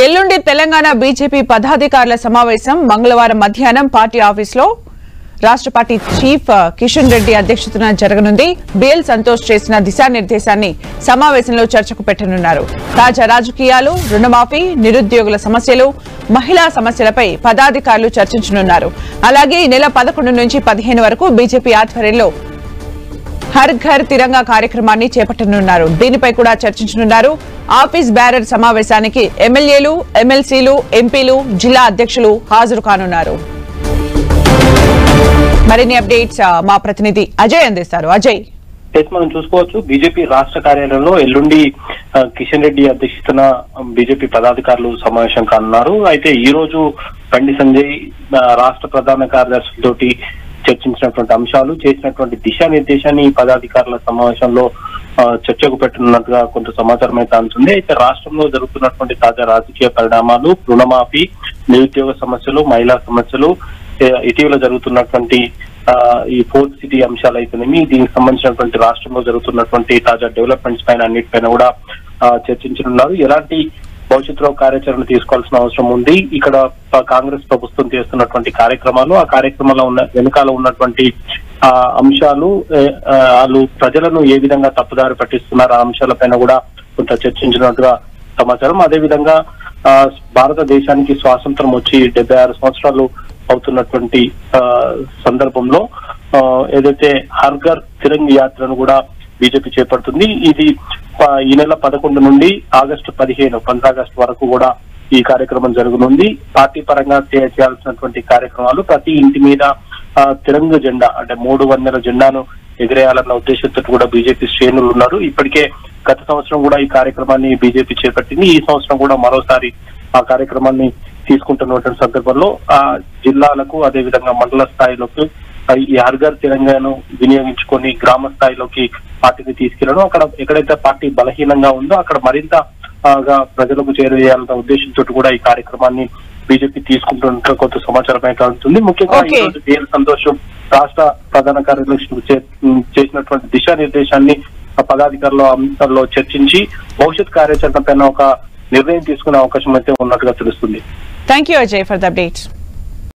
ఎల్లుండి తెలంగాణ బీజేపీ పదాధికారుల సమావేశం మంగళవారం మధ్యాహ్నం పార్టీ ఆఫీసులో రాష్ట్ర పార్టీ చీఫ్ కిషన్ రెడ్డి అధ్యక్షతన జరగనుంది. బిఎల్ సంతోష్ చేసిన దిశానిర్దేశాన్ని సమావేశంలో చర్చకు పెట్టనున్నారు. తాజా రాజకీయాలు, రుణమాఫీ, నిరుద్యోగుల సమస్యలు, మహిళా సమస్యలపై పదాధికారులు చర్చించనున్నారు. అలాగే ఈ నెల 11 నుంచి 15 వరకు బీజేపీ ఆధ్వర్యంలో హర్ ఘర్ తిరంగా కార్యక్రమాన్ని చేపట్టనున్నారు. దీనిపై కూడా చర్చించనున్నారు. ఆఫీస్ బ్యారర్ సమావేశానికి ఎమ్మెల్యేలు, ఎమ్మెల్సీలు, ఎంపీలు, జిల్లా అధ్యక్షులు హాజరు కానున్నారు. మరిన్ని అప్డేట్స్ మా ప్రతినిధి అజయ్ అందిస్తారు. అజయ్, మనం చూసుకోవచ్చు బీజేపీ రాష్ట్ర కార్యాలయంలో ఎల్లుండి కిషన్ రెడ్డి అధ్యక్షతన బీజేపీ పదాధికారులు సమావేశం కానున్నారు. అయితే ఈ రోజు బండి సంజయ్ రాష్ట్ర ప్రధాన కార్యదర్శులతోటి చర్చించినటువంటి అంశాలు, చేసినటువంటి దిశానిర్దేశాన్ని పదాధికారుల సమావేశంలో చర్చకు పెట్టనున్నట్టుగా కొంత సమాచారం అయితే అందుతుంది. అయితే రాష్ట్రంలో జరుగుతున్నటువంటి తాజా రాజకీయ పరిణామాలు, రుణమాఫీ, నిరుద్యోగ సమస్యలు, మహిళా సమస్యలు, ఇటీవల జరుగుతున్నటువంటి ఈ ఫోర్త్ సిటీ అంశాలు అయితేనేమి, దీనికి సంబంధించినటువంటి రాష్ట్రంలో జరుగుతున్నటువంటి తాజా డెవలప్మెంట్స్ పైన అన్నిటిపైన కూడా చర్చించనున్నారు. ఎలాంటి భవిష్యత్తులో కార్యాచరణ తీసుకోవాల్సిన అవసరం ఉంది, ఇక్కడ కాంగ్రెస్ ప్రభుత్వం చేస్తున్నటువంటి కార్యక్రమాలు, ఆ కార్యక్రమంలో వెనుకాల ఉన్నటువంటి అంశాలు, వాళ్ళు ప్రజలను ఏ విధంగా తప్పుదారి పట్టిస్తున్నారు, ఆ అంశాలపైన కూడా కొంత చర్చించినట్టుగా సమాచారం. అదేవిధంగా భారతదేశానికి స్వాతంత్రం వచ్చి 76 సంవత్సరాలు అవుతున్నటువంటి సందర్భంలో ఏదైతే హర్ ఘర్ తిరంగి యాత్రను కూడా బీజేపీ చేపడుతుంది. ఇది ఈ నెల 11 నుండి ఆగస్టు 15 వరకు కూడా ఈ కార్యక్రమం జరగనుంది. పార్టీ పరంగా చేయాల్సినటువంటి కార్యక్రమాలు, ప్రతి ఇంటి మీద తిరంగ జెండా అంటే 3 వందల జెండాను ఎగిరేయాలన్న ఉద్దేశంతో కూడా బీజేపీ శ్రేణులు ఉన్నారు. ఇప్పటికే గత సంవత్సరం కూడా ఈ కార్యక్రమాన్ని బీజేపీ చేపట్టింది. ఈ సంవత్సరం కూడా మరోసారి ఆ కార్యక్రమాన్ని తీసుకుంటున్నటువంటి సందర్భంలో ఆ జిల్లాలకు, అదేవిధంగా మండల స్థాయిలోకి ఈ హర్ ఘర్ తిరంగాను వినియోగించుకొని గ్రామ స్థాయిలోకి పార్టీని తీసుకెళ్లడం, అక్కడ ఎక్కడైతే పార్టీ బలహీనంగా ఉందో అక్కడ మరింత ప్రజలకు చేరవేయాలన్న ఉద్దేశంతో కూడా ఈ కార్యక్రమాన్ని బీజేపీ తీసుకుంటున్నట్లు కొంత సమాచారం అయితే ఉంటుంది. ముఖ్యంగా ఈ రోజు బిఎల్ సంతోష్ రాష్ట్ర ప్రధాన కార్యదర్శులు చేసినటువంటి దిశానిర్దేశాన్ని పదాధికారుల అంశాల్లో చర్చించి భవిష్యత్ కార్యాచరణ పైన ఒక నిర్ణయం తీసుకునే అవకాశం అయితే ఉన్నట్టుగా తెలుస్తుంది. Thank you Ajay for the updates.